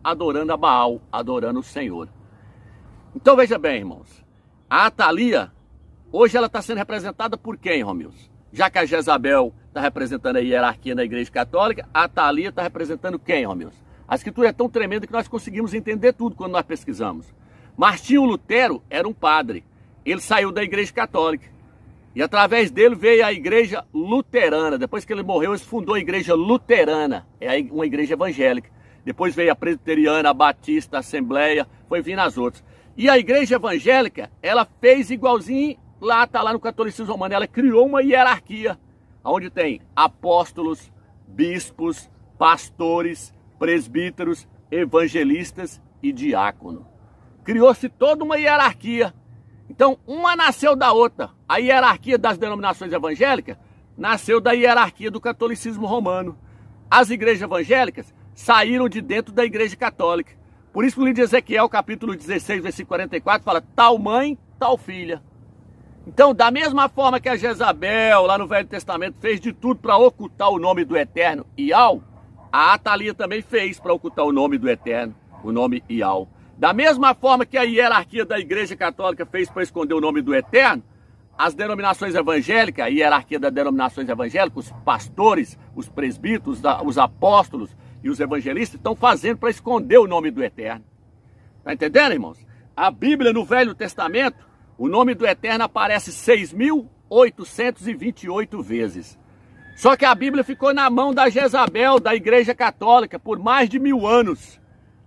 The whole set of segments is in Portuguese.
adorando a Baal, adorando o Senhor. Então veja bem, irmãos, a Atalia, hoje ela está sendo representada por quem, Romilson? Já que a Jezabel está representando a hierarquia na Igreja Católica, a Atalia está representando quem, Romilson? A Escritura é tão tremenda que nós conseguimos entender tudo quando nós pesquisamos. Martinho Lutero era um padre, ele saiu da Igreja Católica e através dele veio a Igreja Luterana. Depois que ele morreu, ele fundou a Igreja Luterana, é uma igreja evangélica. Depois veio a Presbiteriana, a Batista, a Assembleia, foi vindo as outras. E a Igreja Evangélica, ela fez igualzinho lá, está lá no catolicismo romano, ela criou uma hierarquia, onde tem apóstolos, bispos, pastores, presbíteros, evangelistas e diácono. Criou-se toda uma hierarquia. Então, uma nasceu da outra. A hierarquia das denominações evangélicas nasceu da hierarquia do catolicismo romano. As igrejas evangélicas saíram de dentro da Igreja Católica. Por isso que o livro de Ezequiel, capítulo 16, versículo 44, fala tal mãe, tal filha. Então, da mesma forma que a Jezabel, lá no Velho Testamento, fez de tudo para ocultar o nome do Eterno, Ial, a Atalia também fez para ocultar o nome do Eterno, o nome Ial. Da mesma forma que a hierarquia da Igreja Católica fez para esconder o nome do Eterno, as denominações evangélicas, a hierarquia das denominações evangélicas, os pastores, os presbíteros, os apóstolos e os evangelistas estão fazendo para esconder o nome do Eterno. Está entendendo, irmãos? A Bíblia, no Velho Testamento, o nome do Eterno aparece 6.828 vezes. Só que a Bíblia ficou na mão da Jezabel, da Igreja Católica, por mais de 1000 anos.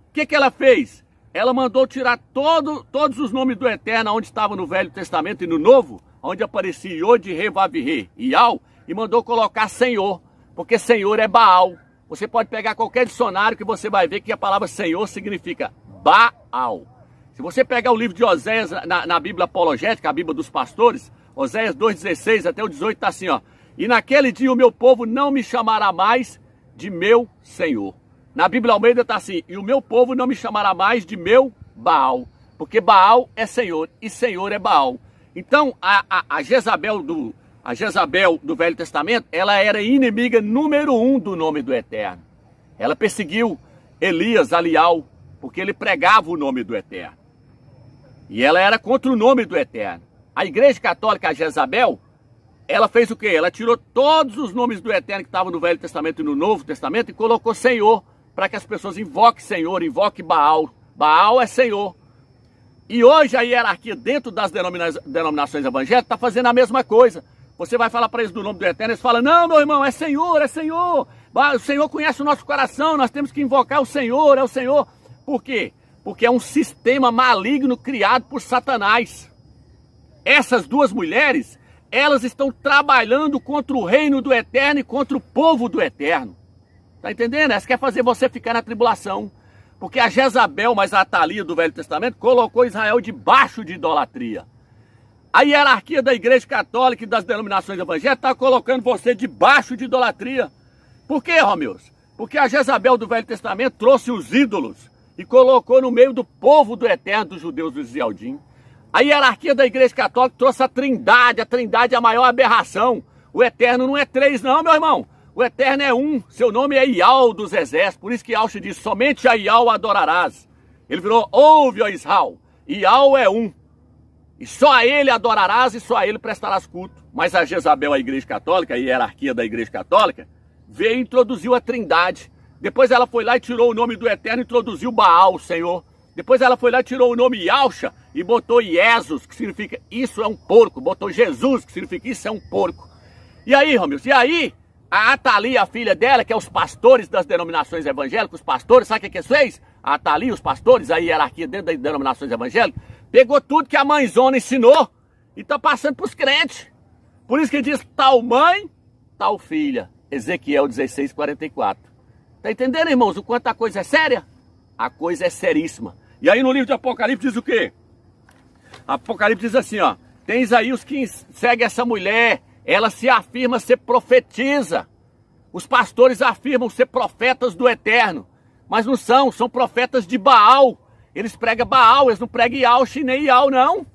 O que ela fez? Ela mandou tirar todos os nomes do Eterno, onde estavam no Velho Testamento e no Novo, onde aparecia Iod, Re, Vav, Re e Ial, e mandou colocar Senhor, porque Senhor é Baal. Você pode pegar qualquer dicionário que você vai ver que a palavra Senhor significa Baal. Se você pegar o livro de Oséias na Bíblia apologética, a Bíblia dos pastores, Oséias 2,16 até o 18 está assim, ó. E naquele dia o meu povo não me chamará mais de meu Senhor. Na Bíblia Almeida está assim, e o meu povo não me chamará mais de meu Baal, porque Baal é Senhor e Senhor é Baal. Então a Jezabel do Velho Testamento, ela era inimiga número 1 do nome do Eterno. Ela perseguiu Elias, Alial, porque ele pregava o nome do Eterno. E ela era contra o nome do Eterno. A Igreja Católica, a Jezabel, ela fez o quê? Ela tirou todos os nomes do Eterno que estavam no Velho Testamento e no Novo Testamento e colocou Senhor, para que as pessoas invoquem Senhor, invoquem Baal. Baal é Senhor. E hoje a hierarquia dentro das denominações evangélicas está fazendo a mesma coisa. Você vai falar para eles do nome do Eterno, eles falam, não, meu irmão, é Senhor, é Senhor. O Senhor conhece o nosso coração, nós temos que invocar o Senhor, é o Senhor. Por quê? Porque é um sistema maligno criado por Satanás. Essas duas mulheres, elas estão trabalhando contra o reino do Eterno e contra o povo do Eterno. Está entendendo? Elas querem fazer você ficar na tribulação. Porque a Jezabel, mas a Atalia do Velho Testamento, colocou Israel debaixo de idolatria. A hierarquia da Igreja Católica e das denominações evangélicas está colocando você debaixo de idolatria. Por quê, Romeus? Porque a Jezabel do Velho Testamento trouxe os ídolos e colocou no meio do povo do Eterno, dos judeus do Zialdim. A hierarquia da Igreja Católica trouxe a trindade é a maior aberração. O Eterno não é 3 não, meu irmão. O Eterno é 1, seu nome é Ial dos exércitos, por isso que Ial se diz, somente a Ial adorarás. Ele virou, ouve, ó Israel, Ial é 1, e só a ele adorarás e só a ele prestarás culto. Mas a Jezabel, a Igreja Católica, a hierarquia da Igreja Católica, veio e introduziu a trindade. Depois ela foi lá e tirou o nome do Eterno e introduziu Baal, o Senhor. Depois ela foi lá e tirou o nome Yahusha e botou Jesus, que significa isso é um porco. Botou Jesus, que significa isso é um porco. E aí, Romilson, e aí a Atalia, a filha dela, que é os pastores das denominações evangélicas, os pastores, sabe o que fez? A Atalia, os pastores, a hierarquia dentro das denominações evangélicas, pegou tudo que a mãezona ensinou e está passando para os crentes. Por isso que diz tal mãe, tal filha. Ezequiel 16:44. Tá entendendo, irmãos, o quanto a coisa é séria? A coisa é seríssima. E aí no livro de Apocalipse diz o quê? Apocalipse diz assim, ó. Tens aí os que seguem essa mulher, ela se afirma ser profetisa. Os pastores afirmam ser profetas do Eterno, mas não são, são profetas de Baal. Eles pregam Baal, eles não pregam Yahusha nem Ial, não.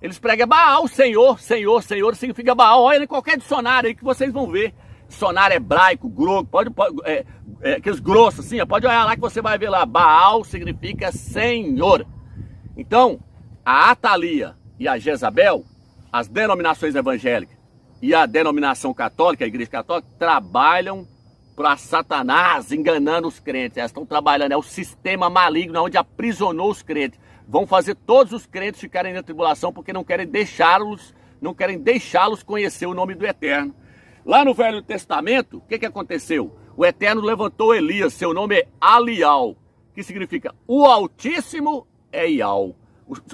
Eles pregam Baal, Senhor, Senhor, Senhor, significa Baal. Olha em qualquer dicionário aí que vocês vão ver. dicionário hebraico, aqueles grossos assim, pode olhar lá que você vai ver lá, Baal significa Senhor. Então, a Atalia e a Jezabel, as denominações evangélicas e a denominação católica, a igreja católica, trabalham para Satanás, enganando os crentes. Elas estão trabalhando, é o sistema maligno onde aprisionou os crentes. Vão fazer todos os crentes ficarem na tribulação porque não querem deixá-los conhecer o nome do Eterno. Lá no Velho Testamento, o que aconteceu? O Eterno levantou Elias, seu nome é Alial, que significa o Altíssimo é Ial.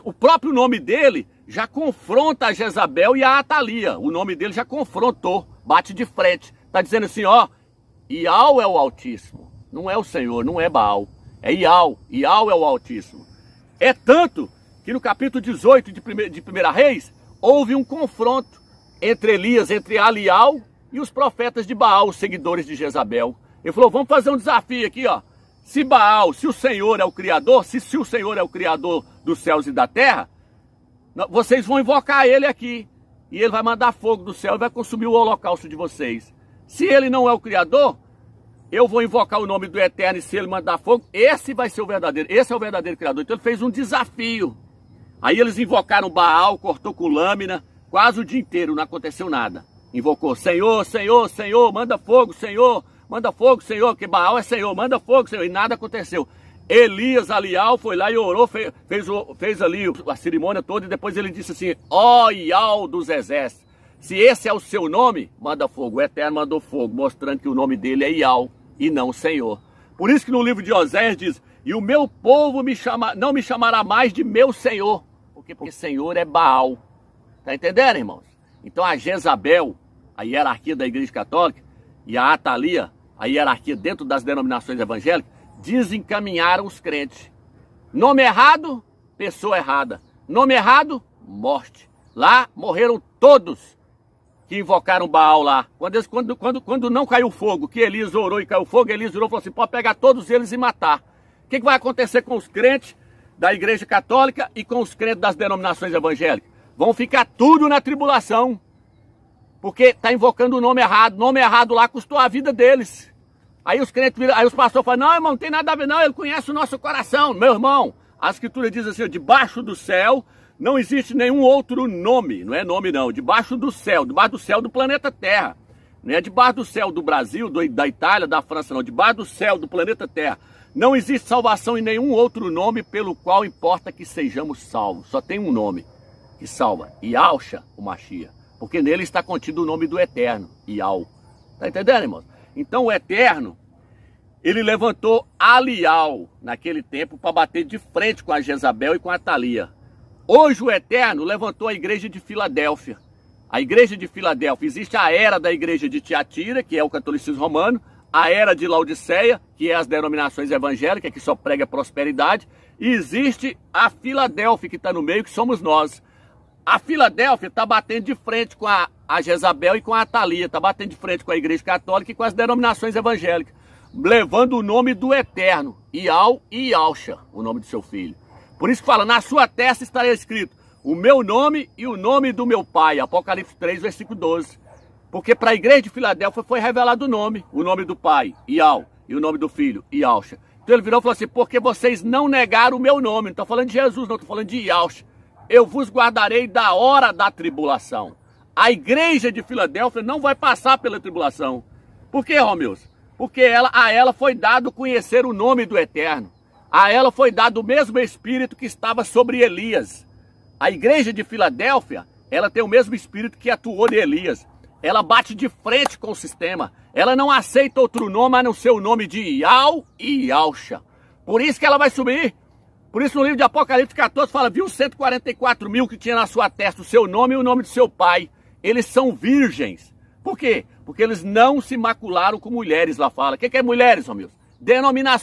O próprio nome dele já confronta a Jezabel e a Atalia. O nome dele já confrontou, bate de frente. Está dizendo assim, ó, Ial é o Altíssimo, não é o Senhor, não é Baal. É Ial, Ial é o Altíssimo. É tanto que no capítulo 18 de 1 Reis, houve um confronto entre Elias, entre Alial e os profetas de Baal, os seguidores de Jezabel. Ele falou, vamos fazer um desafio aqui, ó. Se Baal, se o Senhor é o Criador, se o Senhor é o Criador dos céus e da terra, vocês vão invocar ele aqui. E ele vai mandar fogo do céu e vai consumir o holocausto de vocês. Se ele não é o Criador, eu vou invocar o nome do Eterno e se ele mandar fogo, esse vai ser o verdadeiro, esse é o verdadeiro Criador. Então ele fez um desafio. Aí eles invocaram Baal, cortou com lâmina, quase o dia inteiro, não aconteceu nada. Invocou, Senhor, Senhor, Senhor, manda fogo, Senhor, que Baal é Senhor, manda fogo, Senhor, e nada aconteceu. Elias, Alial, foi lá e orou, fez ali a cerimônia toda, e depois ele disse assim, ó Ial dos exércitos, se esse é o seu nome, manda fogo. O Eterno mandou fogo, mostrando que o nome dele é Ial e não Senhor. Por isso que no livro de Oséias diz, e o meu povo não me chamará mais de meu Senhor, porque Senhor é Baal. Tá entendendo, irmãos? Então a Jezabel, a hierarquia da igreja católica, e a Atalia, a hierarquia dentro das denominações evangélicas, desencaminharam os crentes. Nome errado, pessoa errada. Nome errado, morte. Lá morreram todos que invocaram Baal lá. Quando não caiu fogo, que Elias orou e caiu fogo, Elias orou e falou assim, pode pegar todos eles e matar. O que vai acontecer com os crentes da igreja católica e com os crentes das denominações evangélicas? Vão ficar tudo na tribulação. Porque está invocando o nome errado lá custou a vida deles. Aí os crentes viram, aí os pastores falam, não, irmão, não tem nada a ver não, ele conhece o nosso coração. Meu irmão, a escritura diz assim, debaixo do céu não existe nenhum outro nome, não é nome não, debaixo do céu do planeta Terra. Não é debaixo do céu do Brasil, da Itália, da França não, debaixo do céu do planeta Terra. Não existe salvação em nenhum outro nome pelo qual importa que sejamos salvos. Só tem um nome que salva, Yahshua, o Mashiach. Porque nele está contido o nome do Eterno, Ial. Tá entendendo, irmãos? Então o Eterno, ele levantou Alial naquele tempo para bater de frente com a Jezabel e com a Atalia. Hoje o Eterno levantou a igreja de Filadélfia. A igreja de Filadélfia, existe a era da igreja de Tiatira, que é o catolicismo romano, a era de Laodiceia, que é as denominações evangélicas, que só prega prosperidade, e existe a Filadélfia, que está no meio, que somos nós. A Filadélfia está batendo de frente com a Jezabel e com a Atalia, está batendo de frente com a igreja católica e com as denominações evangélicas, levando o nome do Eterno, Ial e Yahshua, o nome do seu filho. Por isso que fala, na sua testa estará escrito, o meu nome e o nome do meu pai, Apocalipse 3, versículo 12. Porque para a igreja de Filadélfia foi revelado o nome do pai, Ial, e o nome do filho, Yahshua. Então ele virou e falou assim, porque vocês não negaram o meu nome, não estou falando de Jesus, não estou falando de Yahshua. Eu vos guardarei da hora da tribulação. A igreja de Filadélfia não vai passar pela tribulação. Por quê, Romeus? Porque a ela foi dado conhecer o nome do Eterno. A ela foi dado o mesmo Espírito que estava sobre Elias. A igreja de Filadélfia, ela tem o mesmo Espírito que atuou em Elias. Ela bate de frente com o sistema. Ela não aceita outro nome a não ser o nome de Ial e Yahshua. Por isso que ela vai subir. Por isso no livro de Apocalipse 14 fala, viu 144 mil que tinha na sua testa o seu nome e o nome do seu pai. Eles são virgens. Por quê? Porque eles não se macularam com mulheres, lá fala. O que é mulheres, Romilson? Denominações